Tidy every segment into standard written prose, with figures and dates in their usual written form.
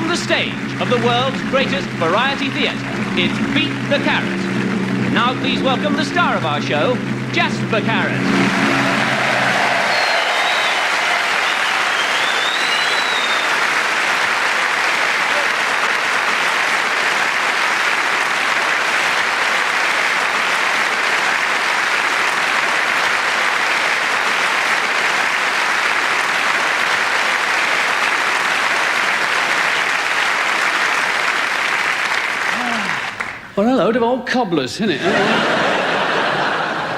from the stage of the world's greatest variety theatre, it's Beat the Carrot. Now please welcome the star of our show, Jasper Carrot. Well, a load of old cobblers, isn't it?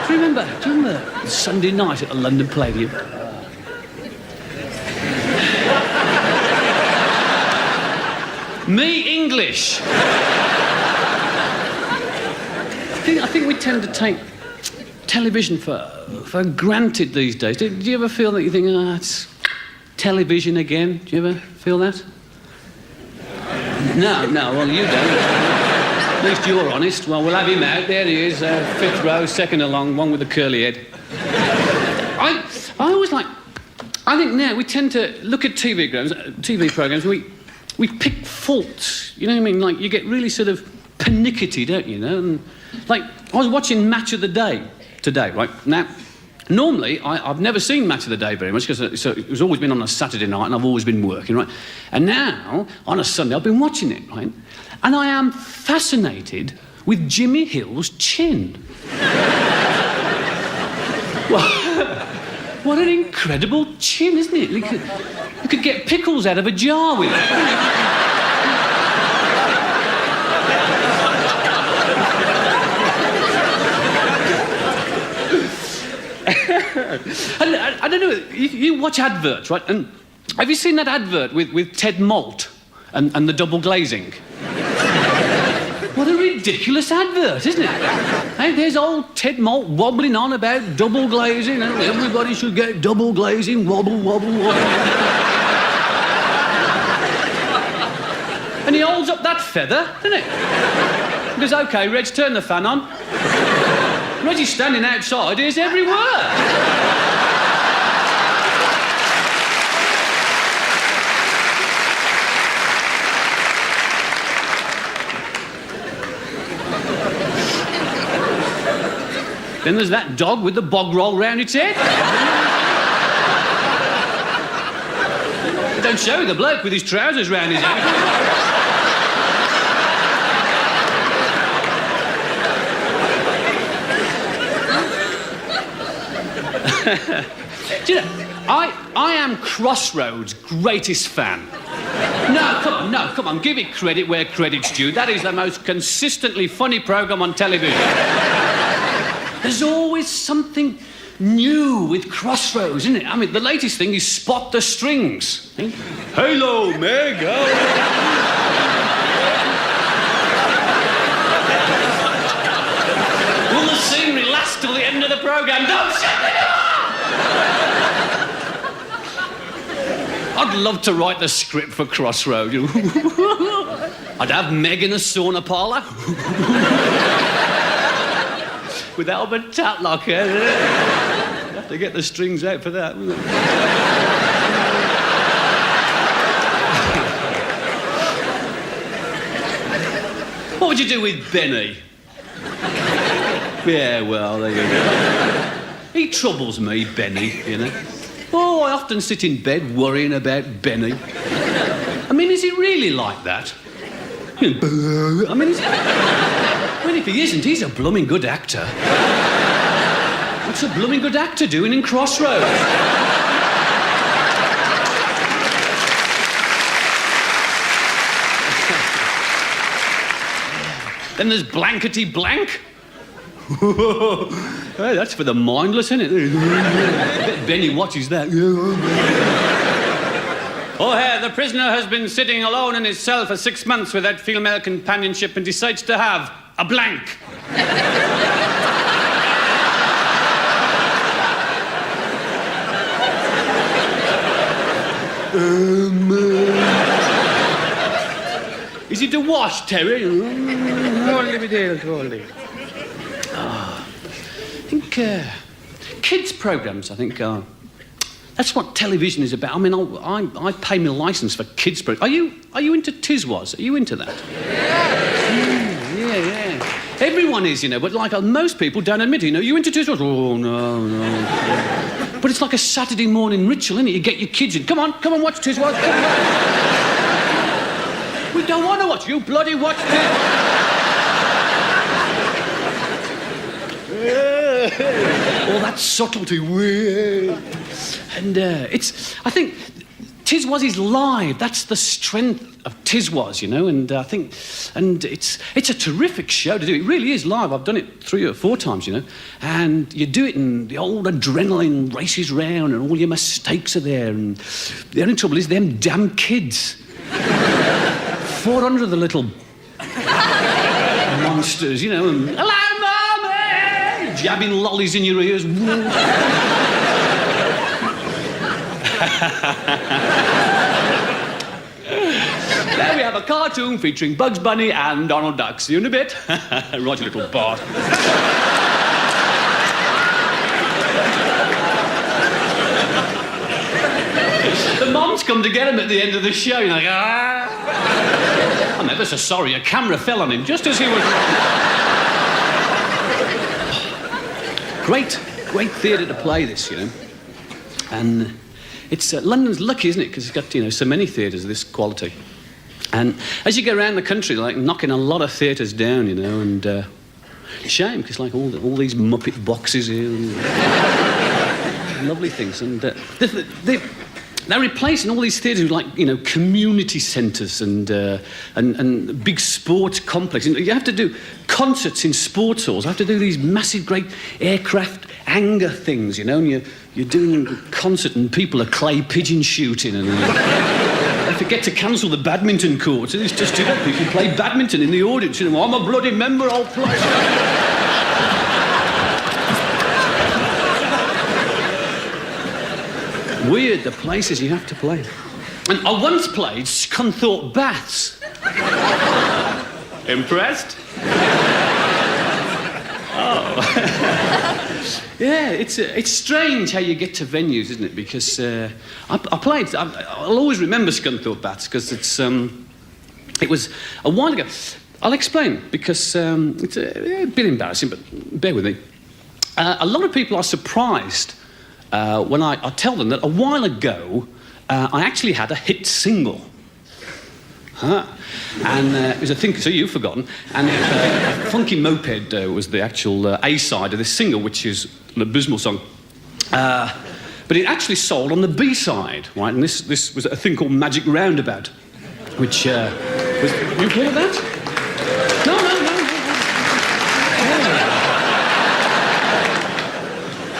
Do you remember Sunday night at the London Palladium? Me English. I think we tend to take television for granted these days. Do you ever feel that you think, it's television again? Do you ever feel that? No, well, you don't. At least you're honest. Well, we'll have him out. There he is, fifth row, second along, one with the curly head. I always like... I think now we tend to look at TV programmes, we pick faults. You know what I mean? Like, you get really sort of pernickety, don't you, know? And, like, I was watching Match of the Day today, right? Now, normally, I've never seen Match of the Day very much because it was always been on a Saturday night and I've always been working, right? And now, on a Sunday, I've been watching it, right? And I am fascinated with Jimmy Hill's chin. What an incredible chin, isn't it? You could get pickles out of a jar with it. And I don't know, you watch adverts, right? And have you seen that advert with Ted Malt and the double glazing? What a ridiculous advert, isn't it? Hey, there's old Ted Malt wobbling on about double glazing. And everybody should get double glazing, wobble, wobble, wobble. And he holds up that feather, doesn't he? He goes, OK, Reg, turn the fan on. Reggie's standing outside, hears every word. Then there's that dog with the bog roll round its head. Don't show the bloke with his trousers round his head. Do you know, I am Crossroads' greatest fan. No, come on, give it credit where credit's due. That is the most consistently funny programme on television. There's always something new with Crossroads, isn't it? I mean, the latest thing is Spot the Strings. Hello, Meg. Will the scenery last till the end of the programme? Don't shut the door! I'd love to write the script for Crossroads. I'd have Meg in a sauna parlour. With Albert Tatlock, you have to get the strings out for that, wouldn't it? What would you do with Benny? Yeah, well, there you go. He troubles me, Benny, you know. Oh, I often sit in bed worrying about Benny. I mean, is he really like that? I mean, is he... Well, if he isn't, he's a blooming good actor. What's a blooming good actor doing in Crossroads? Then there's Blankety Blank. Hey, that's for the mindless, isn't it? I bet Benny watches that. Oh, here, the prisoner has been sitting alone in his cell for 6 months without female companionship and decides to have a blank. Is it a wash, Terry? I think kids' programmes, I think, are That's what television is about. I mean, I pay my licence for kids' programs. Are you into Tiswas? Are you into that? Yeah. Everyone is, but like most people don't admit it. You into Tiswas? Oh, no. But it's like a Saturday morning ritual, isn't it? You get your kids in. Come on, watch Tiswas. We don't want to watch. You bloody watch Tiswas. All that subtlety. And I think Tiswas is live. That's the strength of Tiswas, and I think, and it's a terrific show to do. It really is live. I've done it 3 or 4 times, and you do it and the old adrenaline races round and all your mistakes are there, and the only trouble is them damn kids. 400 of the little monsters, and hello, Mummy! Jabbing lollies in your ears. There we have a cartoon featuring Bugs Bunny and Donald Duck. See you in a bit. Right, you little bart. The moms come to get him at the end of the show. You're like, I'm ever so sorry. A camera fell on him just as he was... Great theatre to play this, And it's... London's lucky, isn't it? Because it's got, so many theatres of this quality. And as you go around the country, like, knocking a lot of theatres down, and... shame, because, like, all these Muppet boxes here... lovely things. And they're replacing all these theatres with, like, community centres and big sports complexes. You have to do concerts in sports halls. You have to do these massive, great aircraft hangar things, and you're doing a concert and people are clay pigeon shooting and... They forget to cancel the badminton courts. It's just too bad. People play badminton in the audience. I'm a bloody member, I'll play. Weird, the places you have to play. And I once played Scunthorpe Baths. Impressed? Oh. Yeah, it's strange how you get to venues, isn't it? Because I'll always remember Scunthorpe Baths because it was a while ago. I'll explain, because it's a bit embarrassing, but bear with me. A lot of people are surprised when I tell them that a while ago I actually had a hit single. And it was a thing, so you've forgotten. And Funky Moped was the actual A-side of this single, which is an abysmal song. But it actually sold on the B-side, right? And this was a thing called Magic Roundabout, which was... You heard that? No.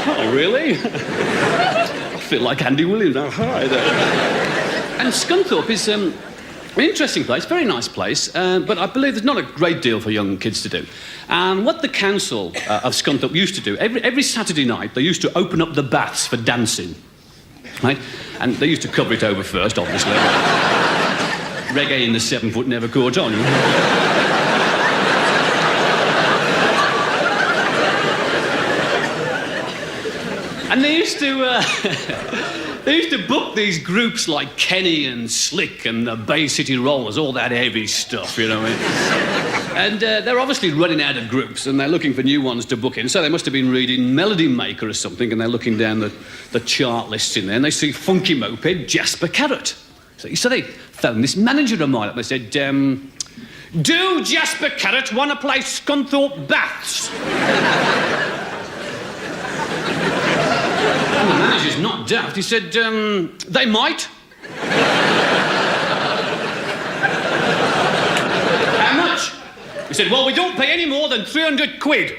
Oh, really? I feel like Andy Williams. Oh, hi there. And Scunthorpe is... an interesting place, very nice place, but I believe there's not a great deal for young kids to do. And what the council of Scunthorpe used to do, every Saturday night, they used to open up the baths for dancing, right? And they used to cover it over first, obviously. Reggae in the 7 foot never caught on. And they used to... They used to book these groups like Kenny and Slick and the Bay City Rollers, all that heavy stuff, you know what I mean? And they're obviously running out of groups and they're looking for new ones to book in. So they must have been reading Melody Maker or something, and they're looking down the chart lists in there and they see Funky Moped, Jasper Carrot. So they phoned this manager of mine up. They said, do Jasper Carrot want to play Scunthorpe Baths? And the manager's not daft. He said, they might. How much? He said, well, we don't pay any more than 300 quid.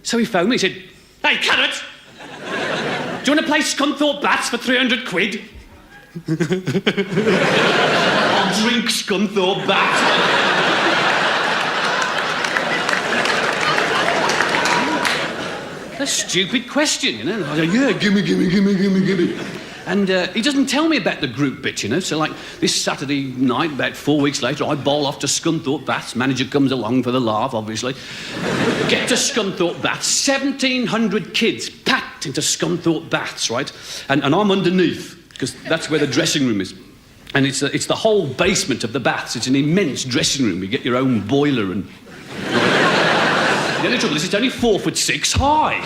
So he phoned me. He said, hey, Carrot, do you want to play Scunthorpe Baths for 300 quid? I'll drink Scunthorpe Baths. A stupid question, you know. I go, yeah, gimme. And he doesn't tell me about the group bit, you know. So, like, this Saturday night, about 4 weeks later, I bowl off to Scunthorpe Baths. Manager comes along for the laugh, obviously. Get to Scunthorpe Baths, 1,700 kids, packed packed into Scunthorpe Baths, right? And I'm underneath, because that's where the dressing room is. And it's the whole basement of the baths. It's an immense dressing room. You get your own boiler and... The only trouble is it's only 4'6" high.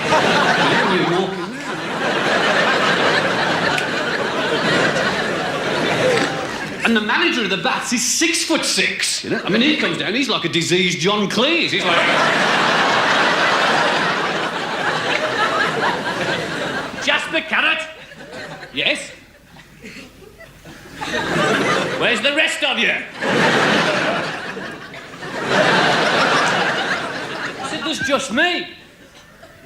And the manager of the baths is 6'6", you know? I mean, he comes down, he's like a diseased John Cleese. He's like... Jasper Carrot? Yes? Where's the rest of you? I said, there's just me.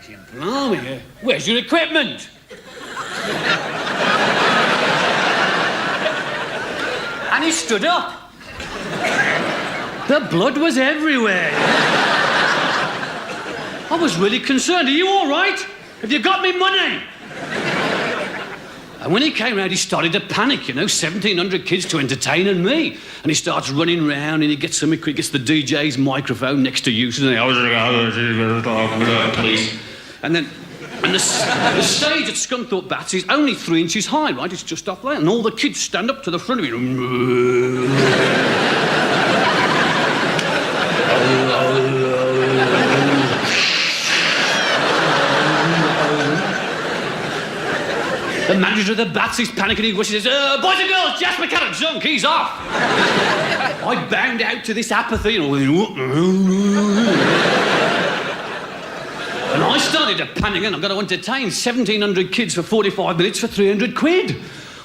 He said, blimey, where's your equipment? And he stood up. The blood was everywhere. I was really concerned. Are you all right? Have you got me money? And when he came round, he started to panic, you know, 1,700 kids to entertain and me. And he starts running round and he gets the DJ's microphone next to you. And then... And the stage at Scunthorpe Baths is only 3 inches high, right? It's just up there. And all the kids stand up to the front of it. The manager of the Baths is panicking. He says, boys and girls, Jasper Carrot drunk, he's off. I bound out to this apathy, you know. And I started to panic, and I've got to entertain 1,700 kids for 45 minutes for 300 quid.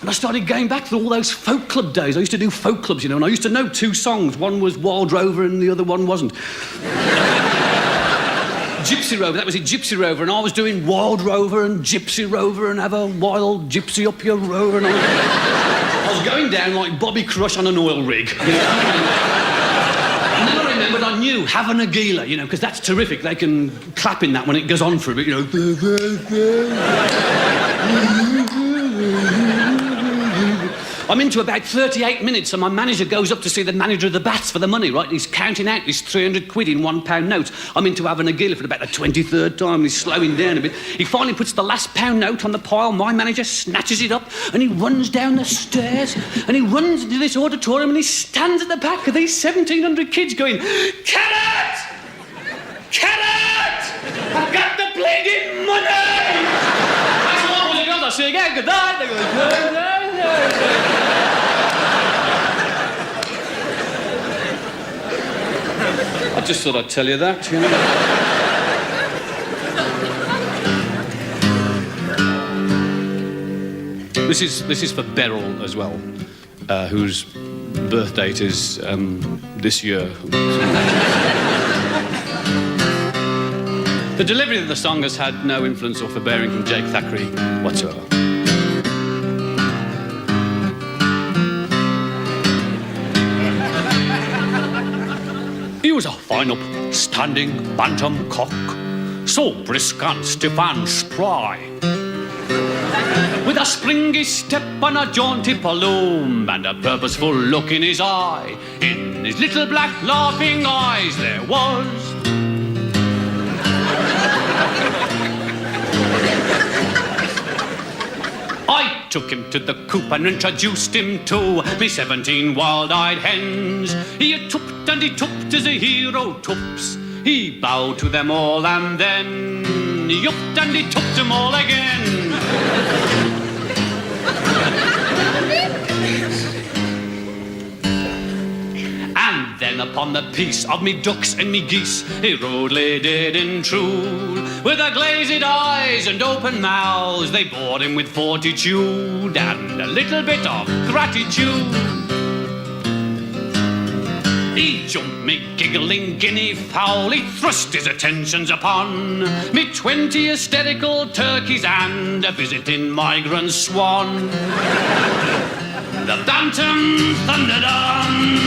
And I started going back to all those folk club days. I used to do folk clubs, you know, and I used to know 2 songs. One was Wild Rover and the other one wasn't. Gypsy Rover, that was it, Gypsy Rover. And I was doing Wild Rover and Gypsy Rover and have a wild gypsy up your rover. And I was going down like Bobby Crush on an oil rig. You know? And then I remembered I knew Have a Nagila, you know, because that's terrific. They can clap in that when it goes on for a bit, you know. I'm into about 38 minutes and my manager goes up to see the manager of the Baths for the money, right? And he's counting out these 300 quid in £1 notes. I'm into having a gila for about the 23rd time and he's slowing down a bit. He finally puts the last £1 note on the pile. My manager snatches it up and he runs down the stairs and he runs into this auditorium and he stands at the back of these 1,700 kids going, Carrot! Carrot! I've got the bleeding money! That's all boys and girls. I'll see you again. Good night. They go, good night. I just thought I'd tell you that, you know. This is for Beryl as well, whose birth date is this year. The delivery of the song has had no influence or forbearing from Jake Thackeray whatsoever. He was a fine upstanding bantam cock, so brisk and stiff and spry, with a springy step and a jaunty paloom and a purposeful look in his eye. In his little black laughing eyes there was I took him to the coop and introduced him to me 17 wild-eyed hens. He tooped and he tooped as a hero toops. He bowed to them all and then he upped and he tooped them all again. And then upon the peace of me ducks and me geese he rode laden in true. With their glazed eyes and open mouths they bored him with fortitude and a little bit of gratitude. He jumped me giggling guinea fowl, he thrust his attentions upon me 20 hysterical turkeys and a visiting migrant swan. The bantam thundered on.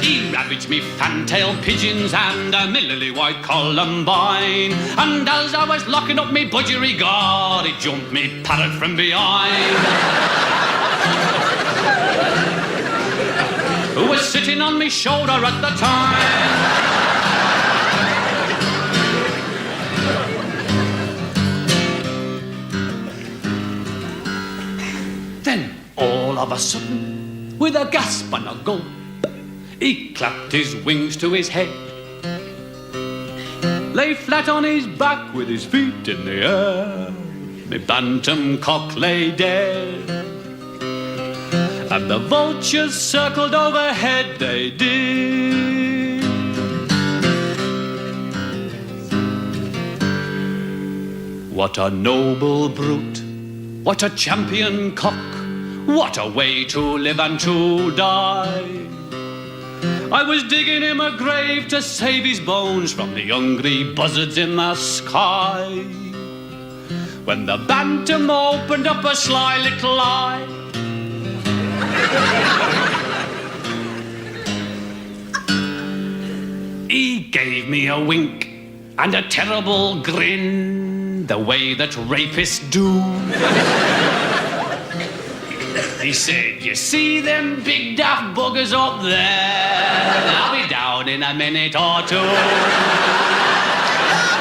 He ravaged me fantail pigeons and me lily white columbine. And as I was locking up me budgerigard, he jumped me parrot from behind. Who was sitting on me shoulder at the time. All of a sudden, with a gasp and a gulp, he clapped his wings to his head, lay flat on his back with his feet in the air. Me bantam cock lay dead, and the vultures circled overhead, they did. What a noble brute, what a champion cock, what a way to live and to die. I was digging him a grave to save his bones from the hungry buzzards in the sky, when the bantam opened up a sly little eye. He gave me a wink and a terrible grin, the way that rapists do. He said, you see them big daft buggers up there? I'll be down in a minute or two.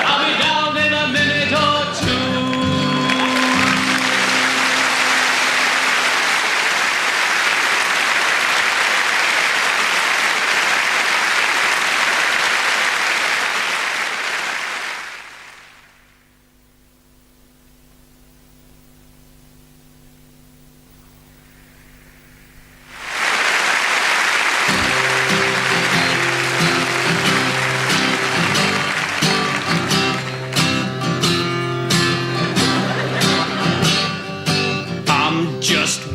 I'll be down in a minute or two.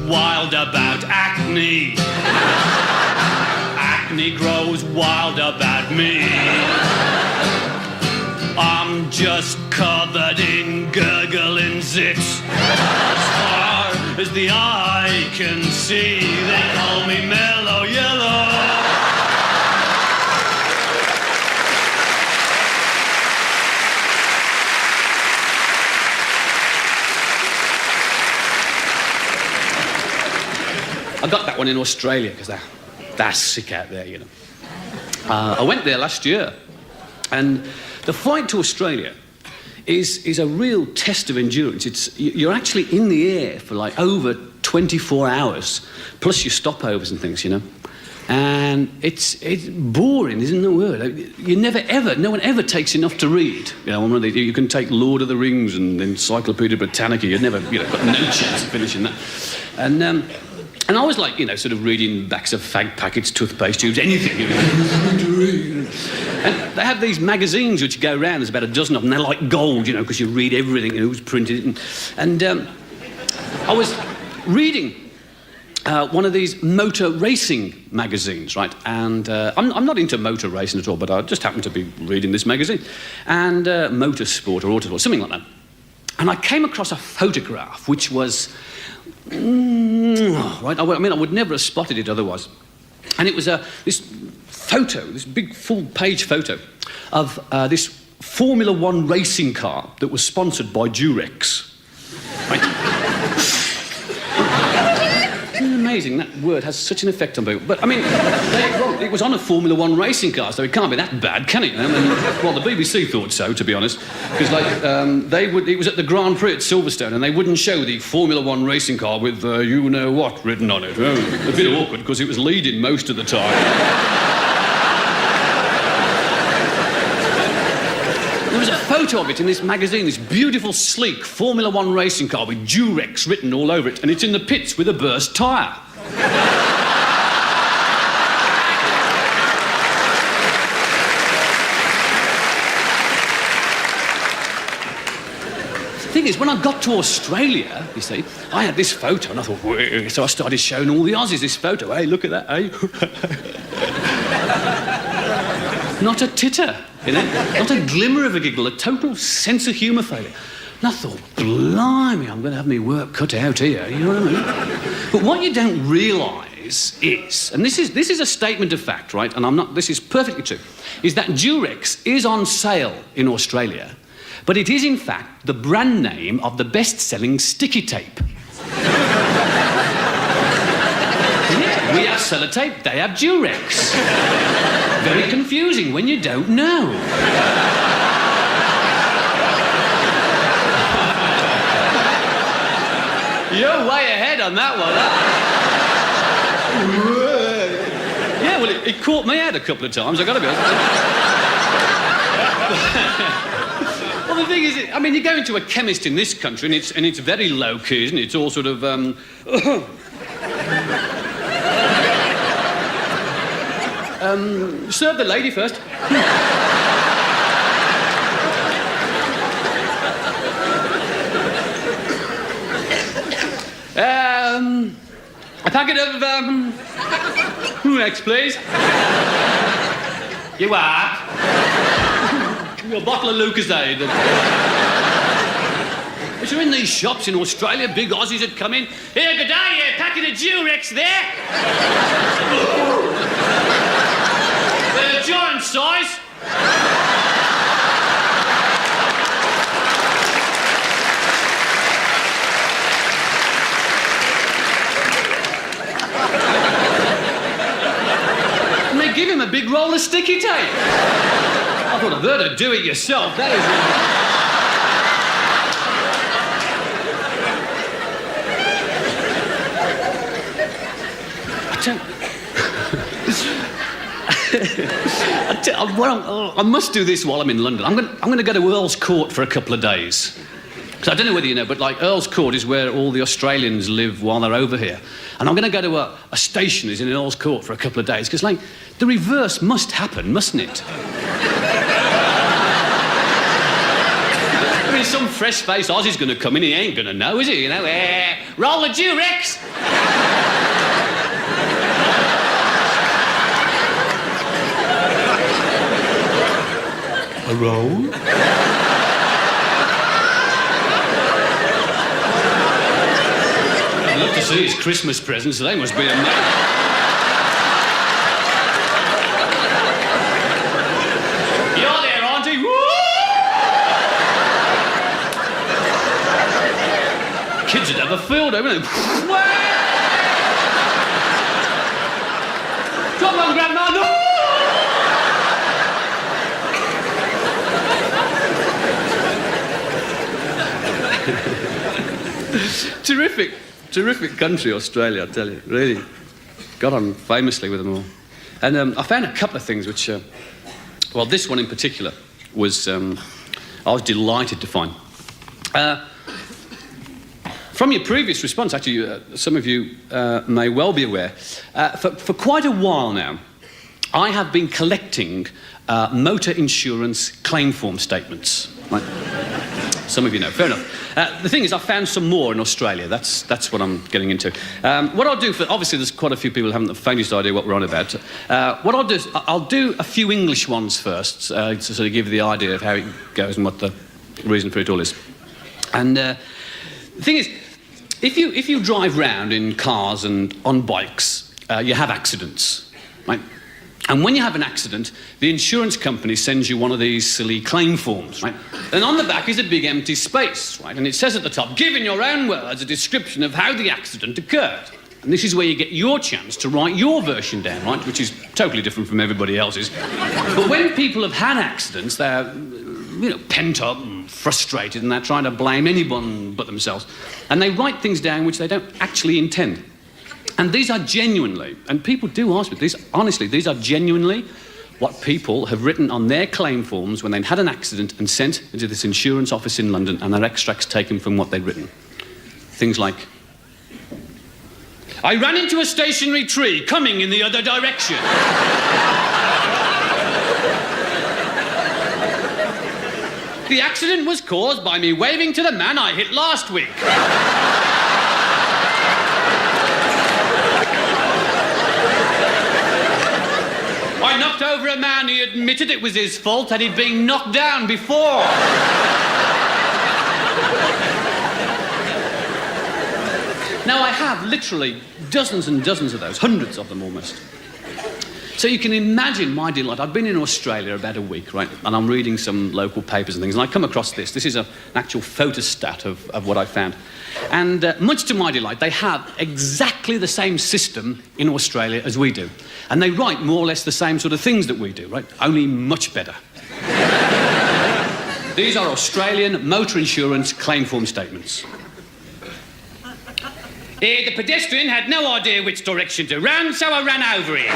Wild about acne. Acne grows wild about me. I'm just covered in gurgling zits. As far as the eye can see, they call me mellow yellow. I got that one in Australia because they're sick out there, you know. I went there last year, and the flight to Australia is a real test of endurance. You're actually in the air for like over 24 hours, plus your stopovers and things, you know. And it's boring, isn't the word? No one ever takes enough to read. You know, you can take Lord of the Rings and Encyclopedia Britannica. You'd never, got no chance of finishing that. And I was like, sort of reading backs of fag packets, toothpaste tubes, anything. And they have these magazines which go around. There's about a dozen of them. They're like gold, because you read everything, who's printed it. And I was reading one of these motor racing magazines, right? And I'm not into motor racing at all, but I just happened to be reading this magazine. And motorsport or autosport, something like that. And I came across a photograph which was... right, I would never have spotted it otherwise. And it was this photo, this big full-page photo of this Formula One racing car that was sponsored by Durex. Right? Isn't it amazing? That word has such an effect on people. But, it was on a Formula One racing car, so it can't be that bad, can it? Well, the BBC thought so, to be honest. Because, it was at the Grand Prix at Silverstone, and they wouldn't show the Formula One racing car with you-know-what written on it. A bit awkward, because it was leading most of the time. There was a photo of it in this magazine, this beautiful, sleek Formula One racing car with Durex written all over it, and it's in the pits with a burst tyre. The thing is, when I got to Australia, you see, I had this photo, and I thought, whoa. So I started showing all the Aussies this photo. Hey, look at that, hey. Not a titter, not a glimmer of a giggle, a total sense of humour failure. And I thought, blimey, I'm going to have my work cut out here, you know what I mean? But what you don't realise is, and this is a statement of fact, right, and this is perfectly true, is that Durex is on sale in Australia, but it is, in fact, the brand name of the best-selling sticky tape. Yeah, we have sellotape, they have Durex. Very confusing when you don't know. You're way ahead on that one, huh? Yeah, well, it caught me out a couple of times, I've got to be honest. Well, the thing is, I mean, you go into a chemist in this country and it's very low-key, isn't it? It's all sort of, serve the lady first. A packet of, Rex, please. You are. A bottle of Lucasade. Is there in these shops in Australia, big Aussies that come in? Here, good day, a packet of Durex there. Giant size. And they give him a big roll of sticky tape. I thought I'd heard of do it yourself. That is... I must do this while I'm in London. I'm going to go to Earl's Court for a couple of days. Because I don't know whether you know, but like Earl's Court is where all the Australians live while they're over here. And I'm going to go to a stationer's in Earl's Court for a couple of days. Because, like, the reverse must happen, mustn't it? I mean, some fresh-faced Aussie's going to come in, he ain't going to know, is he? You know, roll the Durex. A roll? I'd love to see his Christmas presents, so they must be amazing. You're there, auntie. Woo! Kids would have a field, wouldn't they? Come on, Grandma, no! Terrific country, Australia, I tell you. Really got on famously with them all. And I found a couple of things which, well, this one in particular was, I was delighted to find. From your previous response, actually, some of you may well be aware, for quite a while now, I have been collecting motor insurance claim form statements. Right? Some of you know, fair enough. The thing is, I found some more in Australia. That's what I'm getting into. What I'll do obviously there's quite a few people who haven't the faintest idea what we're on about. What I'll do is, I'll do a few English ones first, to sort of give you the idea of how it goes and what the reason for it all is. And the thing is, if you drive round in cars and on bikes, you have accidents, right? And when you have an accident, the insurance company sends you one of these silly claim forms, right? And on the back is a big empty space, right? And it says at the top, give in your own words a description of how the accident occurred. And this is where you get your chance to write your version down, right? Which is totally different from everybody else's. But when people have had accidents, they're, pent up and frustrated, and they're trying to blame anyone but themselves. And they write things down which they don't actually intend. And these are genuinely, and people do ask me, these are genuinely what people have written on their claim forms when they've had an accident and sent into this insurance office in London, and their extracts taken from what they've written. Things like, I ran into a stationary tree coming in the other direction. The accident was caused by me waving to the man I hit last week. I knocked over a man who admitted it was his fault and he'd been knocked down before. Now, I have literally dozens and dozens of those, hundreds of them almost. So you can imagine my delight. I've been in Australia about a week, right? And I'm reading some local papers and things, and I come across this. This is an actual photostat of what I found. And much to my delight, they have exactly the same system in Australia as we do. And they write more or less the same sort of things that we do, right? Only much better. These are Australian motor insurance claim form statements. The pedestrian had no idea which direction to run, so I ran over him.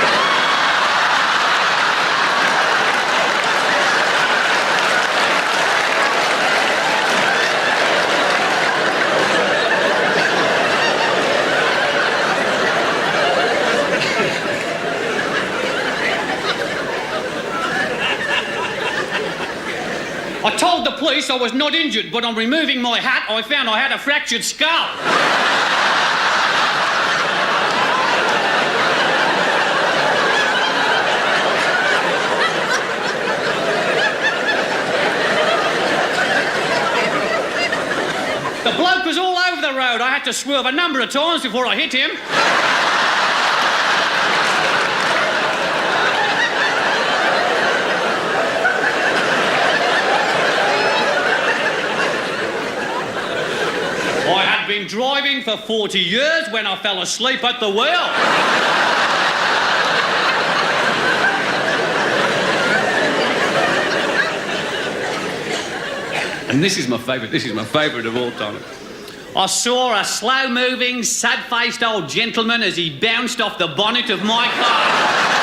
I told the police I was not injured, but on removing my hat, I found I had a fractured skull. The bloke was all over the road. I had to swerve a number of times before I hit him. I had been driving for 40 years when I fell asleep at the wheel. And this is my favourite of all time. I saw a slow-moving, sad-faced old gentleman as he bounced off the bonnet of my car.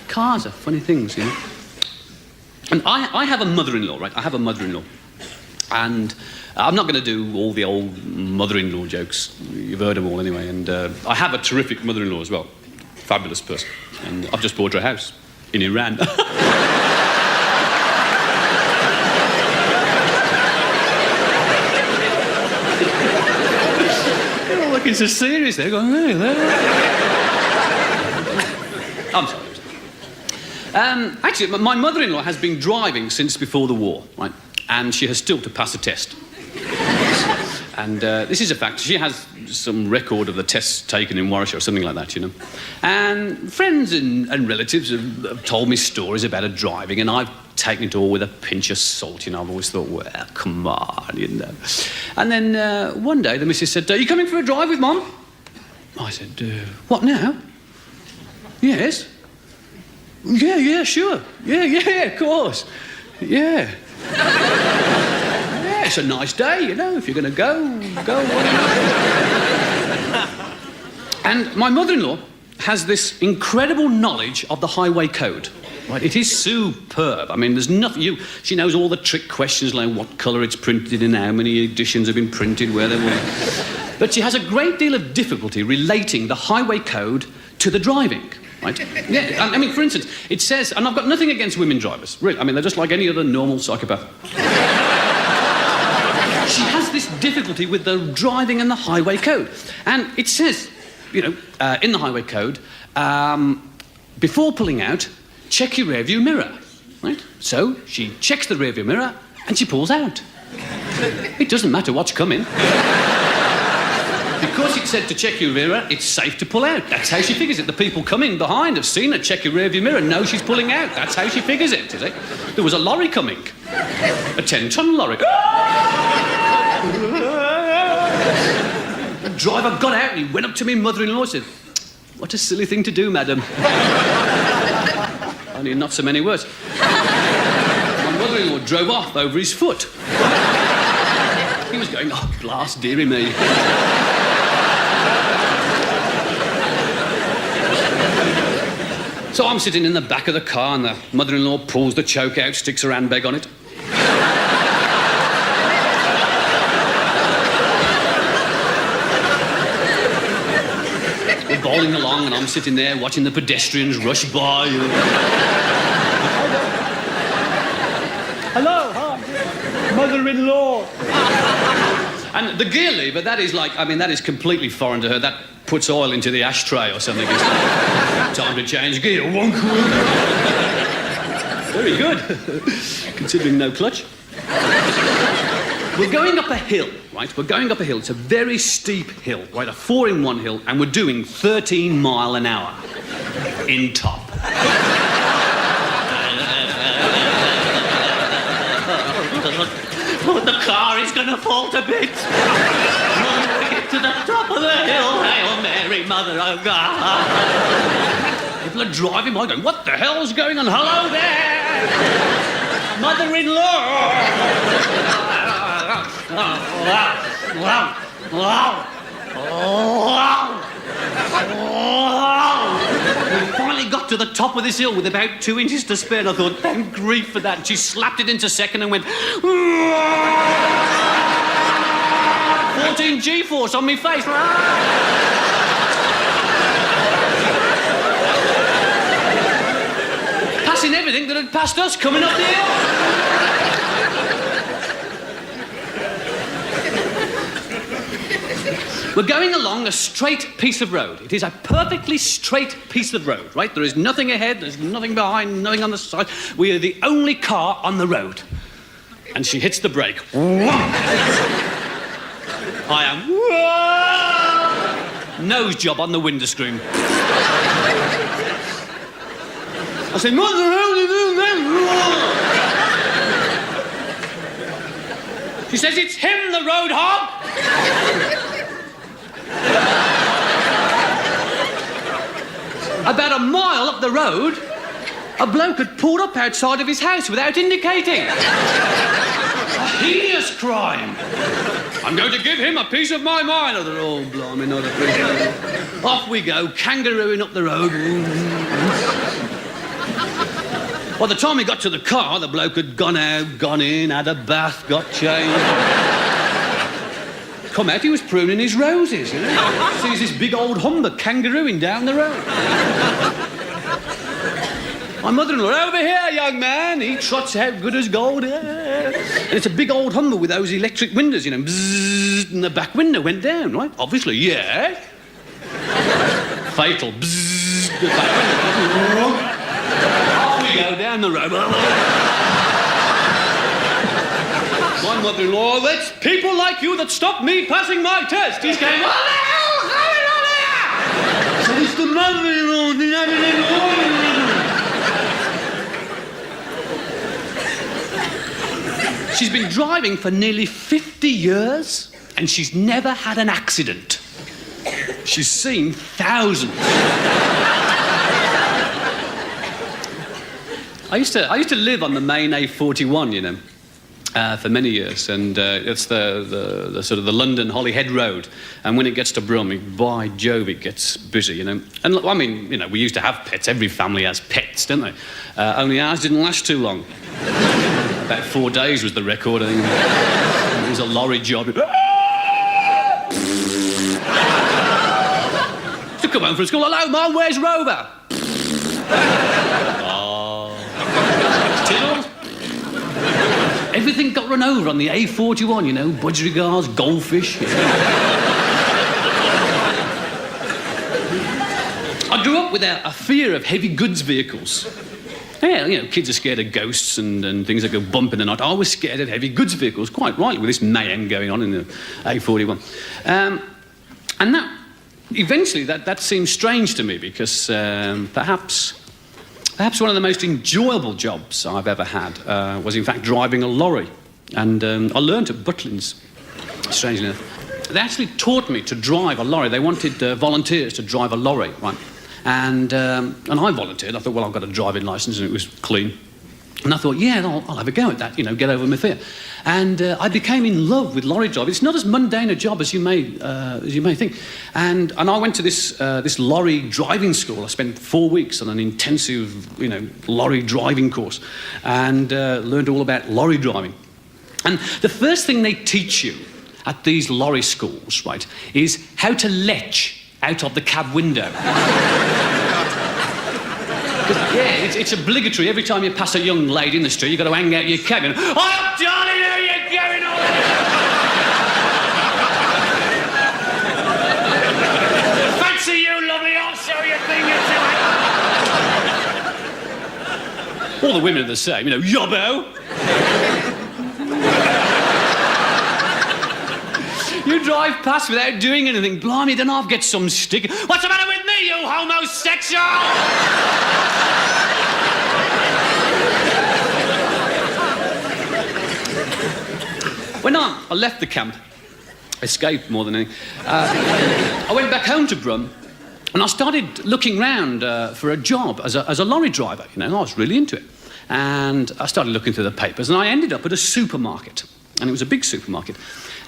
Cars are funny things, you know. And I have a mother-in-law, right? I have a mother-in-law. And I'm not going to do all the old mother-in-law jokes. You've heard them all anyway. And I have a terrific mother-in-law as well. Fabulous person. And I've just bought her a house in Iran. They're all looking so serious. They're going, hey, I'm sorry. Actually, my mother-in-law has been driving since before the war, right? And she has still to pass a test. And this is a fact. She has some record of the tests taken in Warwickshire or something like that, you know. And friends and relatives have told me stories about her driving, and I've taken it all with a pinch of salt, you know. I've always thought, well, come on, you know. And then one day the missus said, are you coming for a drive with Mum? I said, what now? Yes. Yeah, sure. Yeah, of course. Yeah. Yeah, it's a nice day, you know, if you're going to go. And my mother-in-law has this incredible knowledge of the highway code. Right, it is superb. I mean, there's nothing... She knows all the trick questions, like what colour it's printed in, how many editions have been printed, where they were... But she has a great deal of difficulty relating the highway code to the driving. Right? Yeah, I mean, for instance, it says, and I've got nothing against women drivers, really. I mean, they're just like any other normal psychopath. She has this difficulty with the driving and the highway code. And it says, you know, in the highway code, before pulling out, check your rearview mirror, right? So she checks the rearview mirror and she pulls out. It doesn't matter what's coming. Because it said to check your mirror, it's safe to pull out. That's how she figures it. The people coming behind have seen her check your rearview mirror and know she's pulling out. That's how she figures it, you see. There was a lorry coming. A 10-ton lorry. The driver got out and he went up to me mother-in-law and said, what a silly thing to do, madam. Only not so many words. My mother-in-law drove off over his foot. He was going, oh, blast dearie me. So I'm sitting in the back of the car and the mother-in-law pulls the choke out, sticks her handbag on it. We're bowling along and I'm sitting there watching the pedestrians rush by. Hello, hi, mother-in-law. And the gear lever, that is like, I mean, that is completely foreign to her. That puts oil into the ashtray or something. Time to change gear. Very good. Considering no clutch. We're going up a hill, right? We're going up a hill. It's a very steep hill, right? A 4-in-1 hill, and we're doing 13 mile an hour in top. Oh, the car is going to fall to bits. When we get to the top of the hill, Hail Mary, Mother of God. People are driving by going, what the hell's going on? Hello there! Mother-in-law! We finally got to the top of this hill with about 2 inches to spare, and I thought, thank grief for that. And she slapped it into second and went... 14 G-force on me face. Passing everything that had passed us coming up the hill. We're going along a straight piece of road. It is a perfectly straight piece of road, right? There is nothing ahead, there's nothing behind, nothing on the side. We are the only car on the road. And she hits the brake. I am... nose job on the window screen. I said, what the hell are you doing there? She says, it's him, the road hog. About a mile up the road, a bloke had pulled up outside of his house without indicating. A heinous crime. I'm going to give him a piece of my mind. I thought, oh, blimey, not a piece of it. Off we go, kangarooing up the road. By the time we got to the car, the bloke had gone out, gone in, had a bath, got changed. Come out, he was pruning his roses, you know. Sees this big old Humber kangarooing down the road. My mother-in-law, over here, young man. He trots out good as gold. And it's a big old Humber with those electric windows, you know. Bzzz, and the back window went down, right? Obviously, yeah. Fatal. Bzzz, the back window. Off we go down the road. My mother-in-law, it's people like you that stop me passing my test. He's going, what the hell's going on here? So it's the mother-in-law, She's been driving for nearly 50 years and she's never had an accident. She's seen thousands. I used to live on the main A41, you know. For many years, and it's the sort of the London Holyhead Road, and when it gets to Brum, by Jove, it gets busy, you know. And I mean, you know, we used to have pets. Every family has pets, don't they? Only ours didn't last too long. About 4 days was the record. I think it was a lorry job. To come home from school, hello, Mum, where's Rover? Tiddles. Everything got run over on the A41, you know, budgerigars, goldfish. You know. I grew up with a fear of heavy goods vehicles. Yeah, you know, kids are scared of ghosts and things that go bump in the night. I was scared of heavy goods vehicles, quite rightly, with this mayhem going on in the A41. And that, eventually, that seemed strange to me because perhaps one of the most enjoyable jobs I've ever had was, in fact, driving a lorry. And I learned at Butlins, strangely enough. They actually taught me to drive a lorry. They wanted volunteers to drive a lorry, right? And I volunteered. I thought, well, I've got a driving licence, and it was clean. And I thought, yeah, I'll have a go at that, you know, get over my fear. And I became in love with lorry driving. It's not as mundane a job as you may think. And I went to this lorry driving school. I spent 4 weeks on an intensive, you know, lorry driving course, and learned all about lorry driving. And the first thing they teach you at these lorry schools, right, is how to lech out of the cab window. Yeah, it's obligatory. Every time you pass a young lady in the street, you've got to hang out your cab and, oh, darling, how you going on? Fancy you, lovely, I'll show you a thing or two. All the women are the same, you know, yobbo. You drive past without doing anything. Blimey, then I'll get some stick. What's the matter with me, you homosexual? When I left the camp, escaped more than anything, I went back home to Brum, and I started looking round for a job as a lorry driver. You know, I was really into it. And I started looking through the papers, and I ended up at a supermarket. And it was a big supermarket.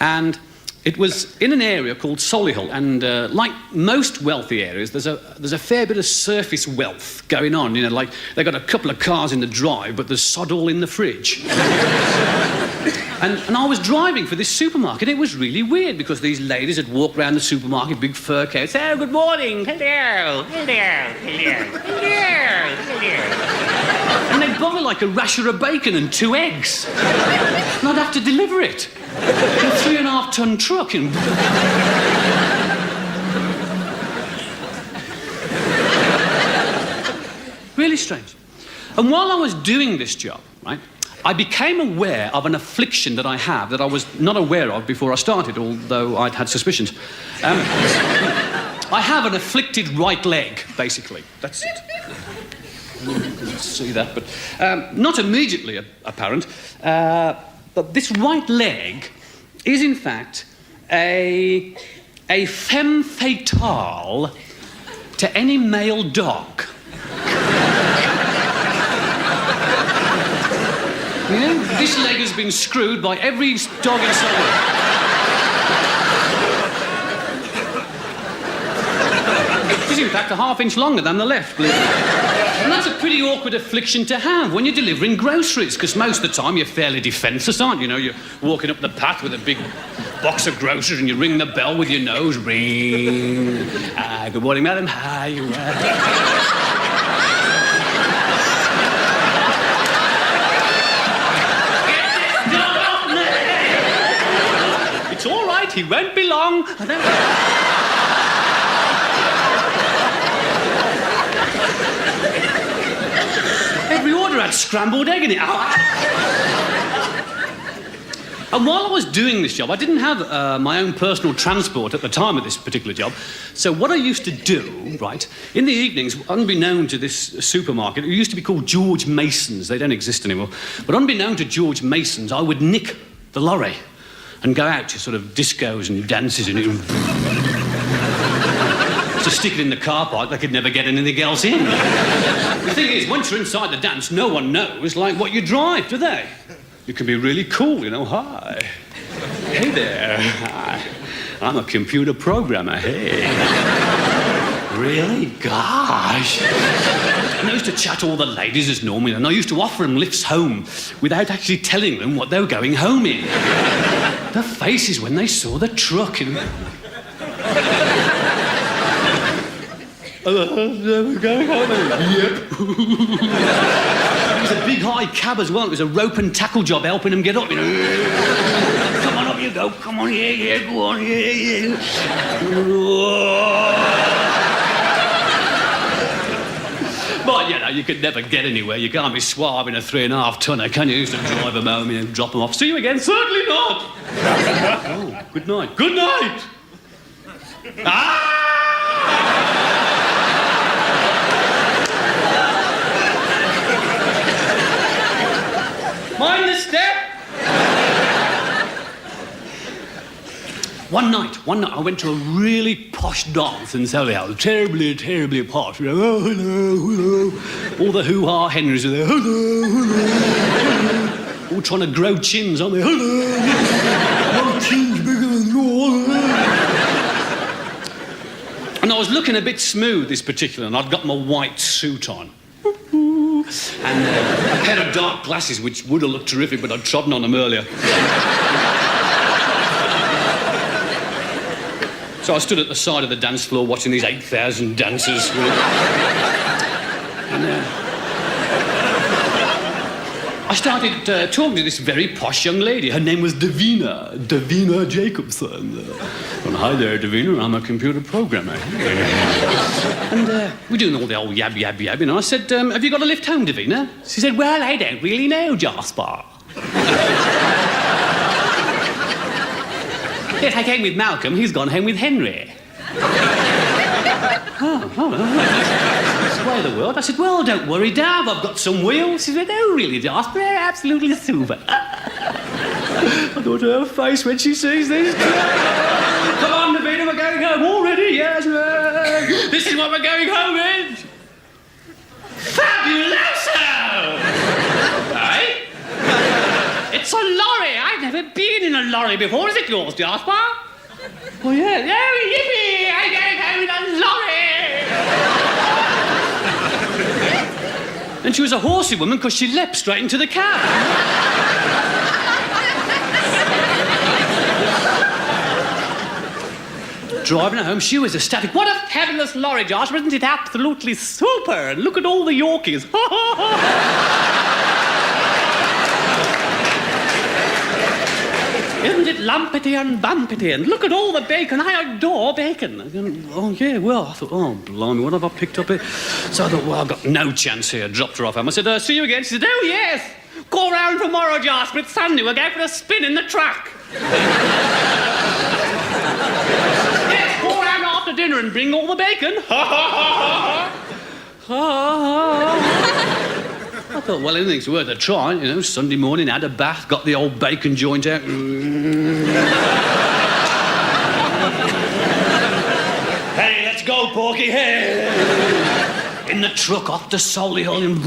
And it was in an area called Solihull, and like most wealthy areas, there's a fair bit of surface wealth going on. You know, like they've got a couple of cars in the drive, but there's sod all in the fridge. And I was driving for this supermarket. It was really weird because these ladies had walked around the supermarket, big fur coats. Oh, good morning. Hello. Hello. Hello. Hello. Hello. And they'd buy like a rasher of bacon and 2 eggs. And I'd have to deliver it. In a 3.5-ton truck. Really strange. And while I was doing this job, right, I became aware of an affliction that I have that I was not aware of before I started, although I'd had suspicions. I have an afflicted right leg, basically. That's it. You can see that, but not immediately apparent. But this right leg is, in fact, a femme fatale to any male dog. You know, this leg has been screwed by every dog in Solihull. It's in fact a half-inch longer than the left, believe it or not. And that's a pretty awkward affliction to have when you're delivering groceries, because most of the time you're fairly defenceless, aren't you? You know, you're walking up the path with a big box of groceries and you ring the bell with your nose. Ring. Good morning, madam. Hi, you It's all right, he won't be long. Every order had scrambled egg in it. And while I was doing this job, I didn't have my own personal transport at the time of this particular job. So what I used to do, right, in the evenings, unbeknown to this supermarket, it used to be called George Mason's. They don't exist anymore. But unbeknown to George Mason's, I would nick the lorry and go out to sort of discos and dances and to stick it in the car park. They could never get anything else in. The thing is, once you're inside the dance, no one knows, like, what you drive, do they? You can be really cool, you know. Hi. Hey there. Hi. I'm a computer programmer. Hey. Really? Gosh. And I used to chat to all the ladies as normal, and I used to offer them lifts home without actually telling them what they were going home in. Their faces when they saw the truck. And... we're going home. Yep. It was a big high cab as well. It was a rope and tackle job helping them get up, you know. Come on, up you go. Come on, yeah, go on, yeah. But, you know, you could never get anywhere. You can't be suave in a 3.5-tonner, can you? You used to drive them home and drop them off. See you again? Certainly not. Oh, good night. Good night. Mind the step. One night, I went to a really posh dance in Solihull. Terribly posh. You know, oh, hello. All the hoo-ha Henrys are there. Hello. All trying to grow chins, aren't they? Hello. No chins bigger than yours. And I was looking a bit smooth this particular, and I'd got my white suit on. And a pair of dark glasses, which would have looked terrific, but I'd trodden on them earlier. So I stood at the side of the dance floor watching these 8,000 dancers. And I started talking to this very posh young lady. Her name was Davina Jacobson. Well, hi there, Davina. I'm a computer programmer. And we're doing all the old yab, and I said, have you got a lift home, Davina? She said, well, I don't really know, Jasper. Yes, I came with Malcolm. He's gone home with Henry. That's the way of the world. I said, well, don't worry, Dav. I've got some wheels. She said, oh, really, Jasper? Absolutely super. I thought of her face when she sees this. Come on, Navina, we're going home already, yes. This is what we're going home in. Fabuloso! Eh? It's a lorry. I've never been in a lorry before. Is it yours, Jasper? Oh, yeah. Oh, yippee! I'm going home in a lorry! And she was a horsey woman because she leapt straight into the cab. Driving her home, she was ecstatic. What a fabulous lorry, Jasper. Isn't it absolutely super? And look at all the Yorkies. Isn't it lumpety and bumpety? And look at all the bacon. I adore bacon. Oh, yeah, well, I thought, oh, blimey, what have I picked up here? So I thought, well, I've got no chance here. Dropped her off home. I said, see you again. She said, oh, yes. Call round tomorrow, Jasper. It's Sunday. We'll go for a spin in the truck. Yes, call round after dinner and bring all the bacon. I thought, well, anything's worth a try. You know, Sunday morning, had a bath, got the old bacon joint out. Hey, let's go, Porky. Hey. In the truck, off to Solihull.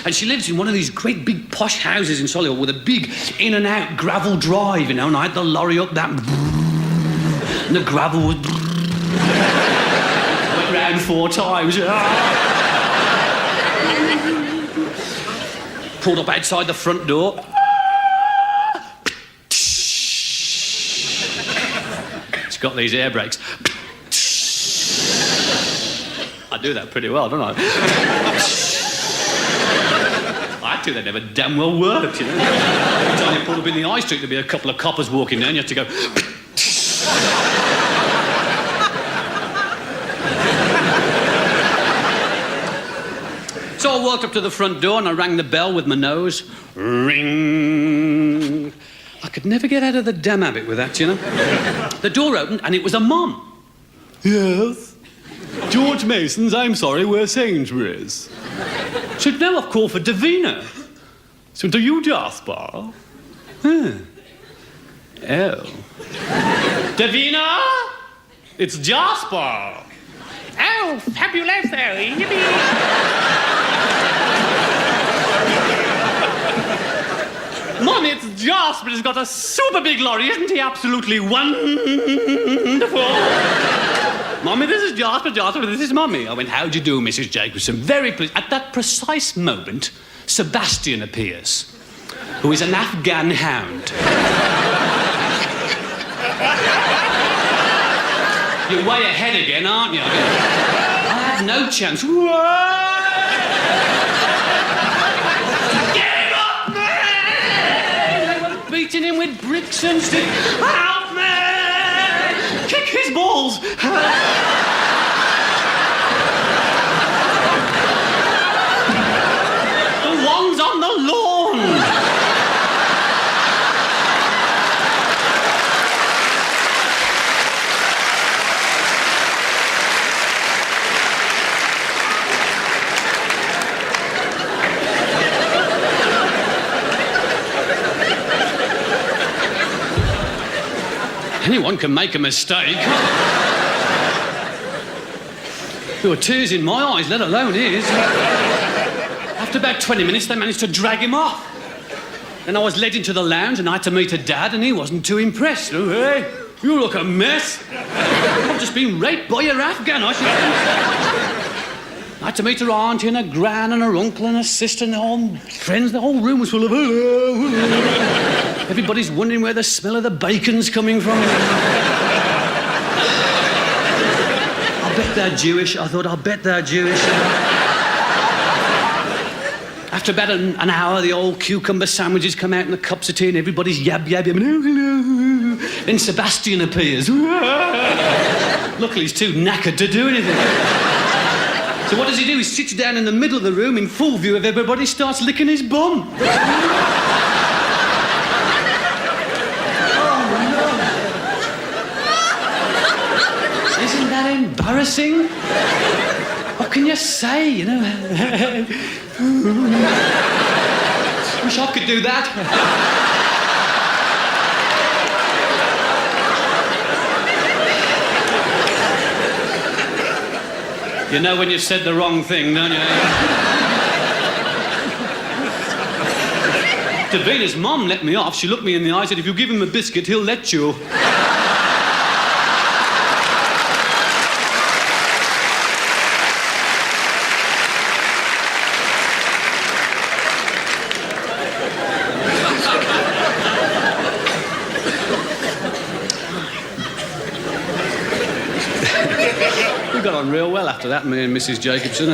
And she lives in one of these great big posh houses in Solihull with a big in and out gravel drive, you know, and I had the lorry up that. And the gravel was. Went round 4 times. Pulled up outside the front door. It's got these air brakes. I do that pretty well, don't I? I had to, they never damn well worked, you know. Every time you pull up in the high street, there'd be a couple of coppers walking down, you have to go... So I walked up to the front door and I rang the bell with my nose. Ring. I could never get out of the damn habit with that, you know. The door opened and it was a mum. Yes? George Mason's, I'm sorry, we're Sainsbury's. Said, no, I've called for Davina. So do you, Jasper? Huh. Oh. Davina? It's Jasper. Oh, fabuloso. Yippee. Mum, it's Jasper. He's got a super big lorry. Isn't he absolutely wonderful? Mummy, this is Jasper. Jasper, this is Mummy. I went, how do you do, Mrs. Jacobson? Very pleased. At that precise moment, Sebastian appears, who is an Afghan hound. You're way ahead again, aren't you? I had no chance. Get up, man! They were beating him with bricks and sticks. Help me! Kick his balls! The ones on the lawn! Anyone can make a mistake. There were tears in my eyes, let alone his. After about 20 minutes, they managed to drag him off. Then I was led into the lounge and I had to meet her dad, and he wasn't too impressed. Oh, hey, you look a mess. I've just been raped by your Afghan, I had to meet her auntie and her gran and her uncle and her sister and their whole friends. The whole room was full of... Everybody's wondering where the smell of the bacon's coming from. I bet they're Jewish. I thought, I'll bet they're Jewish. After about an hour, the old cucumber sandwiches come out and the cups of tea and everybody's yabbing. Then Sebastian appears. Luckily, he's too knackered to do anything. So what does he do? He sits down in the middle of the room in full view of everybody, starts licking his bum. Isn't that embarrassing? What can you say, you know? Wish I could do that. You know when you've said the wrong thing, don't you? Davina's mum let me off. She looked me in the eye and said, if you give him a biscuit, he'll let you. We got on real well after that, me and Mrs. Jacobson.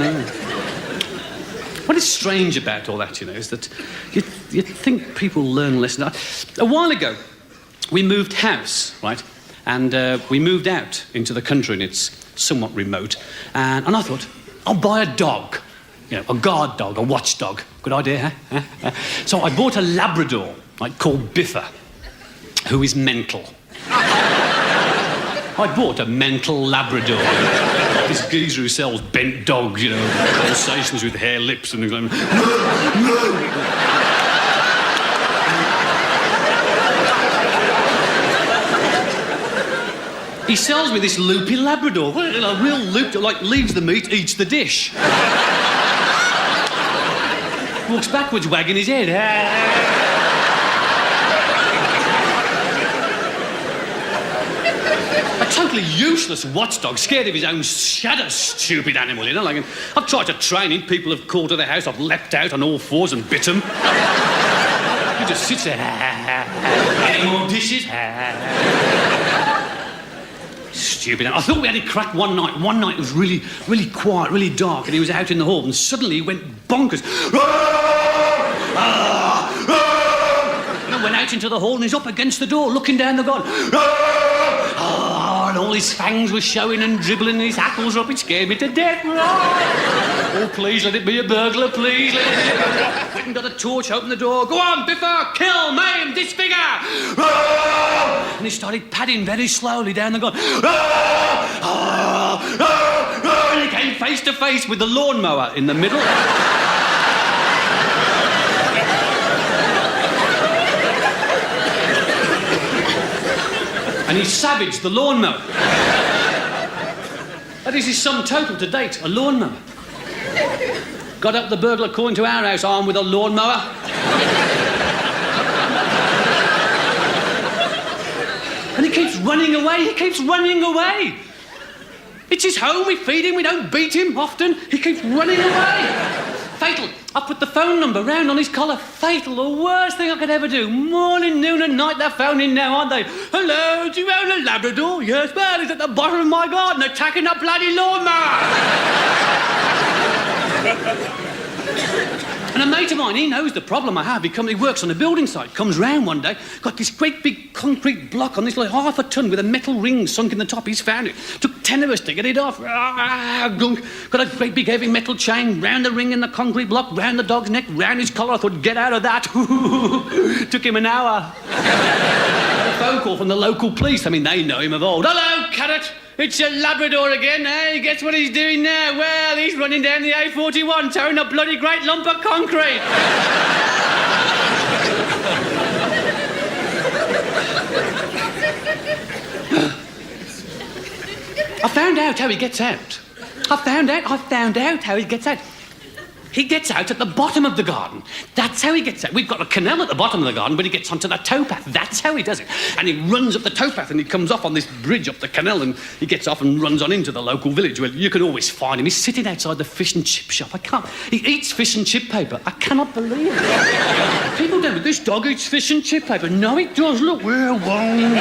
What is strange about all that, you know, is that you'd think people learn lessons. A while ago, we moved house, right? And we moved out into the country, and it's somewhat remote. And I thought, I'll buy a dog. You know, a guard dog, a watchdog. Good idea, huh? So I bought a Labrador, like, called Biffa, who is mental. I bought a mental Labrador. This geezer who sells bent dogs, you know, conversations with hair lips and things like that. He sells me this loopy Labrador. A real loop, like, leaves the meat, eats the dish. Walks backwards, wagging his head. A totally useless watchdog, scared of his own shadow, stupid animal, you know? Like, I've tried to train him, people have called to the house, I've leapt out on all fours and bit him. He just sits there, any more dishes? Stupid animal. I thought we had it cracked one night. One night it was really, really quiet, really dark, and he was out in the hall, and suddenly he went bonkers. And I went out into the hall, and he's up against the door, looking down the garden. And all his fangs were showing and dribbling, and his hackles were up. It scared me to death. Oh, please let it be a burglar, please let it be a burglar. Went and got a torch, opened the door. Go on, Biffa, kill, maim, disfigure. And he started padding very slowly down the garden. And he came face to face with the lawnmower in the middle. And he savaged the lawnmower. That is his sum total to date, a lawnmower. Got up the burglar according to our house, armed with a lawnmower. And he keeps running away, It's his home, we feed him, we don't beat him often. He keeps running away. Fatal. I put the phone number round on his collar. Fatal, the worst thing I could ever do. Morning, noon and night, they're phoning now, aren't they? Hello, do you own a Labrador? Yes, well, he's at the bottom of my garden attacking a bloody lawnmower. And a mate of mine, he knows the problem I have. He works on a building site, comes round one day, got this great big concrete block on this, like half a ton with a metal ring sunk in the top. He's found it. Took 10 of us to get it off. Gunk. Got a great big heavy metal chain round the ring in the concrete block, round the dog's neck, round his collar. I thought, get out of that. Took him an hour. A phone call from the local police. I mean, they know him of old. Hello, Carrott. It's a Labrador again, eh? Guess what he's doing now? Well, he's running down the A41, towing a bloody great lump of concrete. I found out how he gets out. I found out how he gets out. He gets out at the bottom of the garden. That's how he gets out. We've got a canal at the bottom of the garden, but he gets onto the towpath. That's how he does it. And he runs up the towpath and he comes off on this bridge up the canal and he gets off and runs on into the local village where you can always find him. He's sitting outside the fish and chip shop. He eats fish and chip paper. I cannot believe it. People don't, but this dog eats fish and chip paper. No, it does. Look, we're one.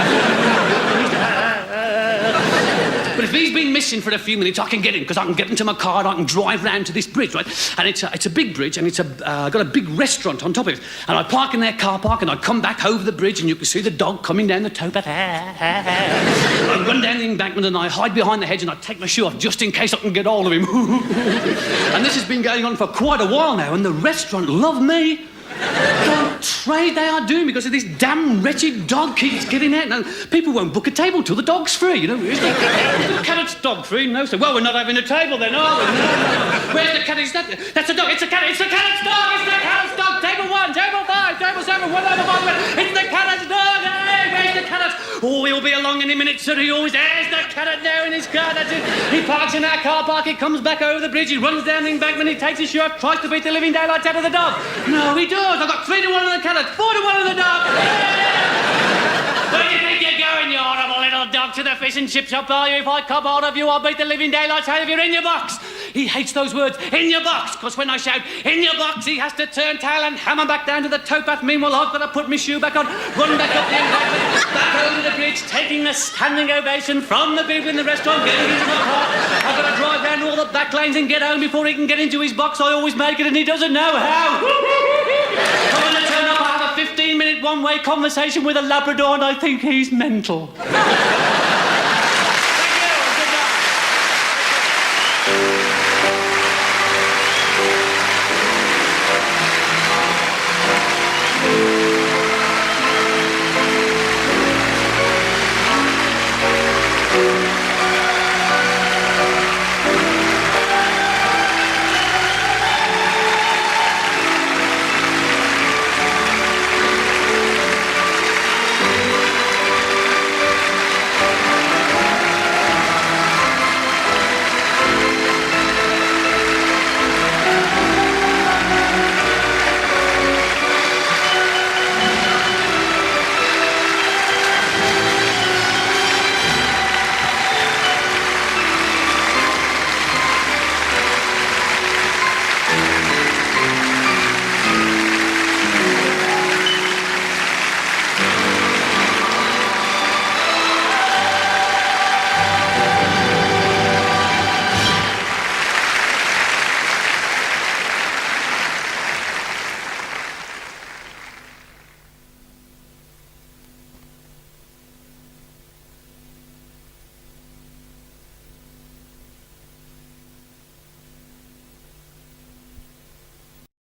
But if he's been missing for a few minutes, I can get him, because I can get into my car and I can drive round to this bridge, right? And it's a big bridge, and it's got a big restaurant on top of it. And I park in their car park, and I come back over the bridge, and you can see the dog coming down the towpath. I run down the embankment, and I hide behind the hedge, and I take my shoe off just in case I can get hold of him. And this has been going on for quite a while now, and the restaurant love me. What trade they are doing because of this damn wretched dog keeps getting out. Now, people won't book a table till the dog's free, you know. Is the Carrott's dog free? No, so, well, we're not having a table then, are we? No. Where's the Carrot? That's a dog. It's the Carrott's dog. It's the Carrott's dog. Table 1, table 5, table 7, whatever. It's the Carrott's dog. Hey, where's the Carrot? Oh, he'll be along any minute, sir. He always has the Carrot now in his car. That's it. He parks in our car park. He comes back over the bridge. He runs down the embankment. He takes his shirt off, tries to beat the living daylights out of the dog. No, he does. I've got 3-1 on the Carrot, 4-1 on the dog. Where do you think you're going, you horrible little dog? To the fish and chip shop, are you? If I cop hold of you, I'll beat the living daylights out of you in your box. He hates those words, in your box, because when I shout, in your box, he has to turn tail and hammer back down to the towpath. Meanwhile, I've got to put my shoe back on, run back up the embankment, back over the bridge, taking a standing ovation from the people in the restaurant, getting into my car. I've got to drive down all the back lanes and get home before he can get into his box. I always make it and he doesn't know how. I'm going to turn up, I have a 15-minute one-way conversation with a Labrador and I think he's mental.